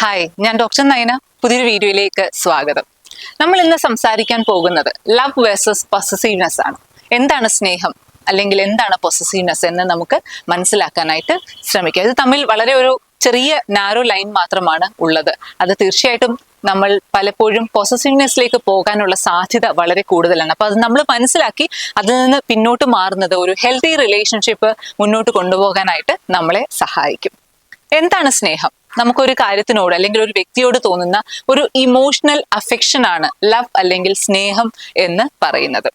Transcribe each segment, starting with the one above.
Hi, ഞാൻ doctor Nayana. പുതിയൊരു വീഡിയോയിലേക്ക് സ്വാഗതം. നമ്മൾ ഇന്ന് സംസാരിക്കാൻ പോകുന്നത് ലവ് വേഴ്സസ് പൊസസീവ്നെസ് ആണ്. എന്താണ് സ്നേഹം അല്ലെങ്കിൽ എന്താണ് പൊസസീവ്നെസ് എന്ന് നമുക്ക് മനസ്സിലാക്കാനായിട്ട് ശ്രമിക്കുക. ഇത് തമ്മിൽ വളരെ ഒരു ചെറിയ നാരോ ലൈൻ മാത്രമാണ് ഉള്ളത്. അത് തീർച്ചയായിട്ടും നമ്മൾ പലപ്പോഴും പൊസസീവ്നെസ്സിലേക്ക് പോകാനുള്ള സാധ്യത വളരെ കൂടുതലാണ്. അപ്പൊ അത് നമ്മൾ മനസ്സിലാക്കി അതിൽ നിന്ന് പിന്നോട്ട് മാറുന്നത് ഒരു ഹെൽത്തി റിലേഷൻഷിപ്പ് മുന്നോട്ട് കൊണ്ടുപോകാനായിട്ട് നമ്മളെ സഹായിക്കും. എന്താണ് സ്നേഹം? നമുക്കൊരു കാര്യത്തിനോട് അല്ലെങ്കിൽ ഒരു വ്യക്തിയോട് തോന്നുന്ന ഒരു ഇമോഷണൽ അഫെക്ഷൻ ആണ് ലവ് അല്ലെങ്കിൽ സ്നേഹം എന്ന് പറയുന്നത്.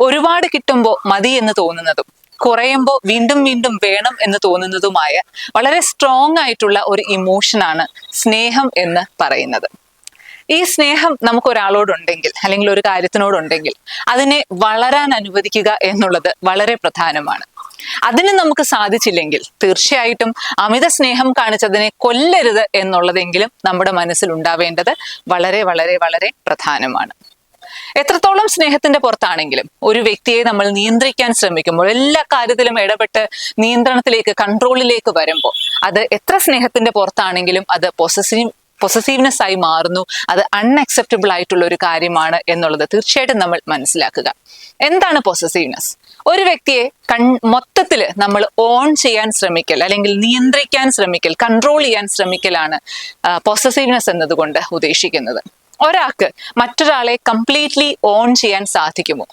ഒരുപാട് കിട്ടുമ്പോൾ മതി എന്ന് തോന്നുന്നതും കുറയുമ്പോൾ വീണ്ടും വീണ്ടും വേണം എന്ന് തോന്നുന്നതുമായ വളരെ സ്ട്രോങ് ആയിട്ടുള്ള ഒരു ഇമോഷനാണ് സ്നേഹം എന്ന് പറയുന്നത്. ഈ സ്നേഹം നമുക്കൊരാളോടുണ്ടെങ്കിൽ അല്ലെങ്കിൽ ഒരു കാര്യത്തിനോടുണ്ടെങ്കിൽ അതിനെ വളരാൻ അനുവദിക്കുക എന്നുള്ളത് വളരെ പ്രധാനമാണ്. അതിന് നമുക്ക് സാധിച്ചില്ലെങ്കിൽ തീർച്ചയായിട്ടും അമിത സ്നേഹം കാണിച്ചതിനെ കൊല്ലരുത് എന്നുള്ളതെങ്കിലും നമ്മുടെ മനസ്സിൽ ഉണ്ടാവേണ്ടത് വളരെ വളരെ വളരെ പ്രധാനമാണ്. എത്രത്തോളം സ്നേഹത്തിന്റെ പുറത്താണെങ്കിലും ഒരു വ്യക്തിയെ നമ്മൾ നിയന്ത്രിക്കാൻ ശ്രമിക്കുമ്പോൾ, എല്ലാ കാര്യത്തിലും ഇടപെട്ട് നിയന്ത്രണത്തിലേക്ക് കൺട്രോളിലേക്ക് വരുമ്പോൾ, അത് എത്ര സ്നേഹത്തിന്റെ പുറത്താണെങ്കിലും അത് പൊസസീവ്നെസ് ആയി മാറുന്നു. അത് അൺഅക്സെപ്റ്റബിൾ ആയിട്ടുള്ള ഒരു കാര്യമാണ് എന്നുള്ളത് തീർച്ചയായിട്ടും നമ്മൾ മനസ്സിലാക്കുക. എന്താണ് പൊസസീവ്നെസ്? ഒരു വ്യക്തിയെ മൊത്തത്തിൽ നമ്മൾ ഓൺ ചെയ്യാൻ ശ്രമിക്കൽ അല്ലെങ്കിൽ നിയന്ത്രിക്കാൻ ശ്രമിക്കൽ, കൺട്രോൾ ചെയ്യാൻ ശ്രമിക്കലാണ് പൊസസീവ്നെസ് എന്നതുകൊണ്ട് ഉദ്ദേശിക്കുന്നത്. ഒരാൾക്ക് മറ്റൊരാളെ കംപ്ലീറ്റ്ലി ഓൺ ചെയ്യാൻ സാധിക്കുമോ?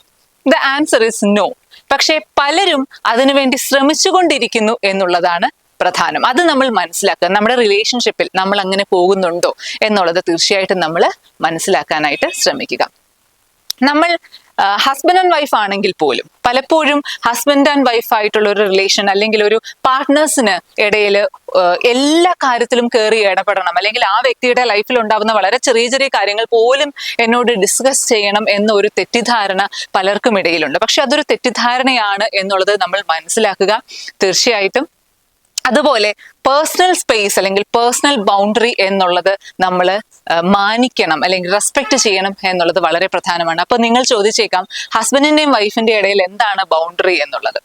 The answer is no. പക്ഷെ പലരും അതിനുവേണ്ടി ശ്രമിച്ചുകൊണ്ടിരിക്കുന്നു എന്നുള്ളതാണ് പ്രധാനം. അത് നമ്മൾ മനസ്സിലാക്കുക. നമ്മുടെ റിലേഷൻഷിപ്പിൽ നമ്മൾ അങ്ങനെ പോകുന്നുണ്ടോ എന്നുള്ളത് തീർച്ചയായിട്ടും നമ്മൾ മനസ്സിലാക്കാനായിട്ട് ശ്രമിക്കുക. നമ്മൾ ഹസ്ബൻഡ് ആൻഡ് വൈഫ് ആണെങ്കിൽ പോലും പലപ്പോഴും ഹസ്ബൻഡ് ആൻഡ് വൈഫ് ആയിട്ടുള്ള ഒരു റിലേഷൻ അല്ലെങ്കിൽ ഒരു പാർട്ട്നേഴ്സിന് ഇടയിൽ എല്ലാ കാര്യത്തിലും കയറി ഇടപെടണം, അല്ലെങ്കിൽ ആ വ്യക്തിയുടെ ലൈഫിൽ ഉണ്ടാവുന്ന വളരെ ചെറിയ ചെറിയ കാര്യങ്ങൾ പോലും എന്നോട് ഡിസ്കസ് ചെയ്യണം എന്നൊരു തെറ്റിദ്ധാരണ പലർക്കും ഇടയിലുണ്ട്. പക്ഷെ അതൊരു തെറ്റിദ്ധാരണയാണ് എന്നുള്ളത് നമ്മൾ മനസ്സിലാക്കുക തീർച്ചയായിട്ടും. അതുപോലെ പേഴ്സണൽ സ്പേസ് അല്ലെങ്കിൽ പേഴ്സണൽ ബൗണ്ടറി എന്നുള്ളത് നമ്മൾ മാനിക്കണം അല്ലെങ്കിൽ റെസ്പെക്ട് ചെയ്യണം എന്നുള്ളത് വളരെ പ്രധാനമാണ്. അപ്പൊ നിങ്ങൾ ചോദിച്ചേക്കാം, ഹസ്ബൻഡിന്റെയും വൈഫിന്റെയും ഇടയിൽ എന്താണ് ബൗണ്ടറി എന്നുള്ളത്?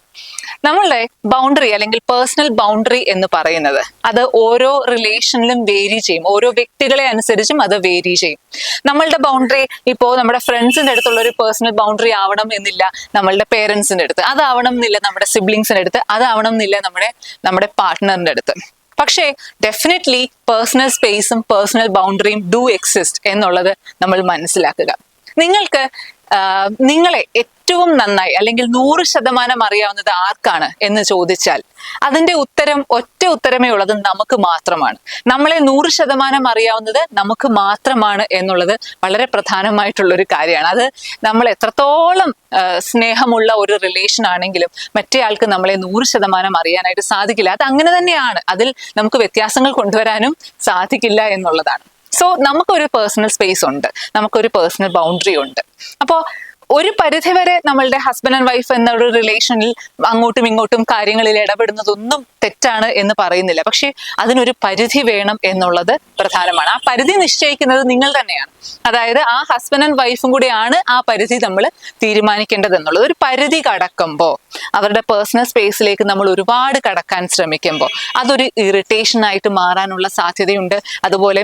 നമ്മളുടെ ബൗണ്ടറി അല്ലെങ്കിൽ പേഴ്സണൽ ബൗണ്ടറി എന്ന് പറയുന്നത് അത് ഓരോ റിലേഷനിലും വേരി ചെയ്യും. ഓരോ വ്യക്തികളെ അനുസരിച്ചും അത് വേരി ചെയ്യും. നമ്മളുടെ ബൗണ്ടറി ഇപ്പോൾ നമ്മുടെ ഫ്രണ്ട്സിന്റെ അടുത്തുള്ള ഒരു പേഴ്സണൽ ബൗണ്ടറി ആവണം എന്നില്ല നമ്മളുടെ പേരൻസിന്റെ അടുത്ത്, അതാവണം എന്നില്ല നമ്മുടെ സിബ്ലിങ്സിന്റെ അടുത്ത്, അതാവണം എന്നില്ല നമ്മുടെ പാർട്ട്ണറിന്റെ അടുത്ത്. പക്ഷേ ഡെഫിനറ്റ്ലി പേഴ്സണൽ സ്പേസും പേഴ്സണൽ ബൗണ്ടറിയും ഡു എക്സിസ്റ്റ് എന്നുള്ളത് നമ്മൾ മനസ്സിലാക്കുക. നിങ്ങൾക്ക് നിങ്ങളെ ഏറ്റവും നന്നായി അല്ലെങ്കിൽ 100% അറിയാവുന്നത് ആർക്കാണ് എന്ന് ചോദിച്ചാൽ അതിന്റെ ഒറ്റ ഉത്തരമേ ഉള്ളത് നമുക്ക് മാത്രമാണ്. നമ്മളെ 100% അറിയാവുന്നത് നമുക്ക് മാത്രമാണ് എന്നുള്ളത് വളരെ പ്രധാനമായിട്ടുള്ള ഒരു കാര്യമാണ്. അത് നമ്മൾ എത്രത്തോളം സ്നേഹമുള്ള ഒരു റിലേഷൻ ആണെങ്കിലും മറ്റേ ആൾക്ക് നമ്മളെ 100% അറിയാനായിട്ട് സാധിക്കില്ല. അത് അങ്ങനെ തന്നെയാണ്. അതിൽ നമുക്ക് വ്യത്യാസങ്ങൾ കൊണ്ടുവരാനും സാധിക്കില്ല എന്നുള്ളതാണ്. സോ നമുക്കൊരു പേഴ്സണൽ സ്പേസ് ഉണ്ട്, നമുക്കൊരു പേഴ്സണൽ ബൗണ്ടറി ഉണ്ട്. അപ്പോൾ ഒരു പരിധിവരെ നമ്മളുടെ ഹസ്ബൻഡ് ആൻഡ് വൈഫ് എന്ന ഒരു റിലേഷനിൽ അങ്ങോട്ടും ഇങ്ങോട്ടും കാര്യങ്ങളിൽ ഇടപെടുന്നതൊന്നും തെറ്റാണ് എന്ന് പറയുന്നില്ല. പക്ഷെ അതിനൊരു പരിധി വേണം എന്നുള്ളത് പ്രധാനമാണ്. ആ പരിധി നിശ്ചയിക്കുന്നത് നിങ്ങൾ തന്നെയാണ്. അതായത് ആ ഹസ്ബൻഡ് ആൻഡ് വൈഫും കൂടിയാണ് ആ പരിധി നമ്മൾ തീരുമാനിക്കേണ്ടത് എന്നുള്ളത്. ഒരു പരിധി കടക്കുമ്പോൾ, അവരുടെ പേഴ്സണൽ സ്പേസിലേക്ക് നമ്മൾ ഒരുപാട് കടക്കാൻ ശ്രമിക്കുമ്പോൾ അതൊരു ഇറിറ്റേഷൻ ആയിട്ട് മാറാനുള്ള സാധ്യതയുണ്ട്. അതുപോലെ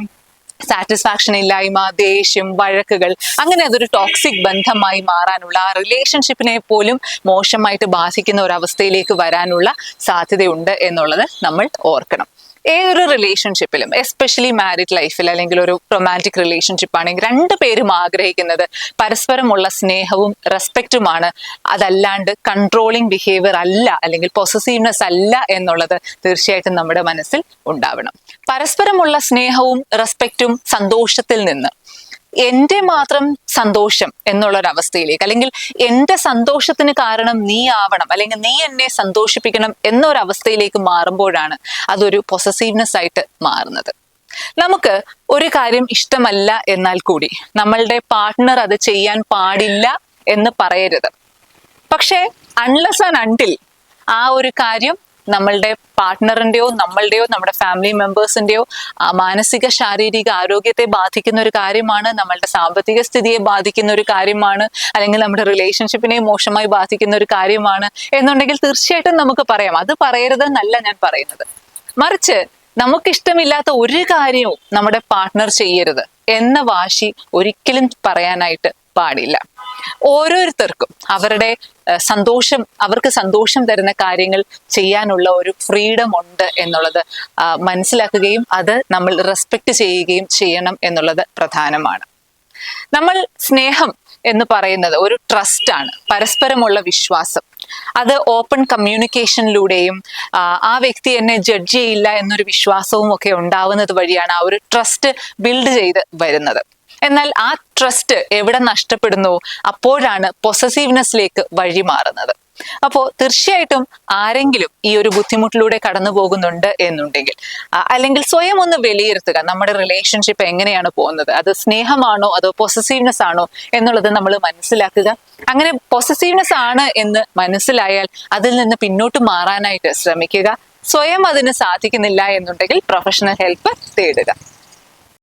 സാറ്റിസ്ഫാക്ഷൻ ഇല്ലായ്മ, ദേഷ്യം, വഴക്കുകൾ, അങ്ങനെ അതൊരു ടോക്സിക് ബന്ധമായി മാറാനുള്ള, ആ റിലേഷൻഷിപ്പിനെ പോലും മോശമായിട്ട് ബാധിക്കുന്ന ഒരു അവസ്ഥയിലേക്ക് വരാനുള്ള സാധ്യതയുണ്ട് എന്നുള്ളത് നമ്മൾ ഓർക്കണം. ഏതൊരു റിലേഷൻഷിപ്പിലും, എസ്പെഷ്യലി മാരിഡ് ലൈഫിൽ അല്ലെങ്കിൽ ഒരു റൊമാൻറ്റിക് റിലേഷൻഷിപ്പ് ആണെങ്കിൽ രണ്ടുപേരും ആഗ്രഹിക്കുന്നത് പരസ്പരമുള്ള സ്നേഹവും റെസ്പെക്റ്റുമാണ്. അതല്ലാണ്ട് കൺട്രോളിങ് ബിഹേവിയർ അല്ല അല്ലെങ്കിൽ പൊസസീവ്നെസ് അല്ല എന്നുള്ളത് തീർച്ചയായിട്ടും നമ്മുടെ മനസ്സിൽ ഉണ്ടാവണം. പരസ്പരമുള്ള സ്നേഹവും റെസ്പെക്റ്റും സന്തോഷത്തിൽ നിന്ന് എന്റെ മാത്രം സന്തോഷം എന്നുള്ളൊരവസ്ഥയിലേക്ക്, അല്ലെങ്കിൽ എന്റെ സന്തോഷത്തിന് കാരണം നീ ആവണം അല്ലെങ്കിൽ നീ എന്നെ സന്തോഷിപ്പിക്കണം എന്നൊരവസ്ഥയിലേക്ക് മാറുമ്പോഴാണ് അതൊരു പൊസസീവ്നെസ് ആയിട്ട് മാറുന്നത്. നമുക്ക് ഒരു കാര്യം ഇഷ്ടമല്ല എന്നാൽ കൂടി നമ്മളുടെ പാർട്ട്ണർ അത് ചെയ്യാൻ പാടില്ല എന്ന് പറയരുത്. പക്ഷേ അൺലെസ് ആൻഡ് അൺടിൽ ആ ഒരു കാര്യം നമ്മളുടെ പാർട്ട്ണറിന്റെയോ നമ്മളുടെയോ നമ്മുടെ ഫാമിലി മെമ്പേഴ്സിന്റെയോ മാനസിക ശാരീരിക ആരോഗ്യത്തെ ബാധിക്കുന്ന ഒരു കാര്യമാണ്, നമ്മളുടെ സാമ്പത്തിക സ്ഥിതിയെ ബാധിക്കുന്ന ഒരു കാര്യമാണ്, അല്ലെങ്കിൽ നമ്മുടെ റിലേഷൻഷിപ്പിനെ മോശമായി ബാധിക്കുന്ന ഒരു കാര്യമാണ് എന്നുണ്ടെങ്കിൽ തീർച്ചയായിട്ടും നമുക്ക് പറയാം. അത് പറയരുതെന്നല്ല ഞാൻ പറയുന്നത്. മറിച്ച് നമുക്കിഷ്ടമില്ലാത്ത ഒരു കാര്യവും നമ്മുടെ പാർട്ട്ണർ ചെയ്യരുത് എന്ന വാശി ഒരിക്കലും പറയാനായിട്ട് പാടില്ല. ഓരോരുത്തർക്കും അവരുടെ അവർക്ക് സന്തോഷം തരുന്ന കാര്യങ്ങൾ ചെയ്യാനുള്ള ഒരു ഫ്രീഡം ഉണ്ട് എന്നുള്ളത് മനസ്സിലാക്കുകയും അത് നമ്മൾ റെസ്പെക്ട് ചെയ്യുകയും ചെയ്യണം എന്നുള്ളത് പ്രധാനമാണ്. നമ്മൾ സ്നേഹം എന്ന് പറയുന്നത് ഒരു ട്രസ്റ്റ് ആണ്, പരസ്പരമുള്ള വിശ്വാസം. അത് ഓപ്പൺ കമ്മ്യൂണിക്കേഷനിലൂടെയും ആ വ്യക്തി എന്നെ ജഡ്ജ് ചെയ്യില്ല എന്നൊരു വിശ്വാസവും ഒക്കെ ഉണ്ടാവുന്നത് വഴിയാണ് ആ ഒരു ട്രസ്റ്റ് ബിൽഡ് ചെയ്ത് വരുന്നത്. എന്നാൽ ആ ട്രസ്റ്റ് എവിടെ നഷ്ടപ്പെടുന്നു, അപ്പോഴാണ് പൊസസീവ്നെസ്സിലേക്ക് വഴി മാറുന്നത്. അപ്പോൾ തീർച്ചയായിട്ടും ആരെങ്കിലും ഈ ഒരു ബുദ്ധിമുട്ടിലൂടെ കടന്നു പോകുന്നുണ്ട് എന്നുണ്ടെങ്കിൽ, അല്ലെങ്കിൽ സ്വയം ഒന്ന് വിലയിരുത്തുക, നമ്മുടെ റിലേഷൻഷിപ്പ് എങ്ങനെയാണ് പോകുന്നത്, അത് സ്നേഹമാണോ അതോ പൊസസീവ്നെസ് ആണോ എന്നുള്ളത് നമ്മൾ മനസ്സിലാക്കുക. അങ്ങനെ പൊസസീവ്നെസ് ആണ് എന്ന് മനസ്സിലായാൽ അതിൽ നിന്ന് പിന്നോട്ട് മാറാനായിട്ട് ശ്രമിക്കുക. സ്വയം അതിന് സാധിക്കുന്നില്ല എന്നുണ്ടെങ്കിൽ പ്രൊഫഷണൽ ഹെൽപ്പ് തേടുക.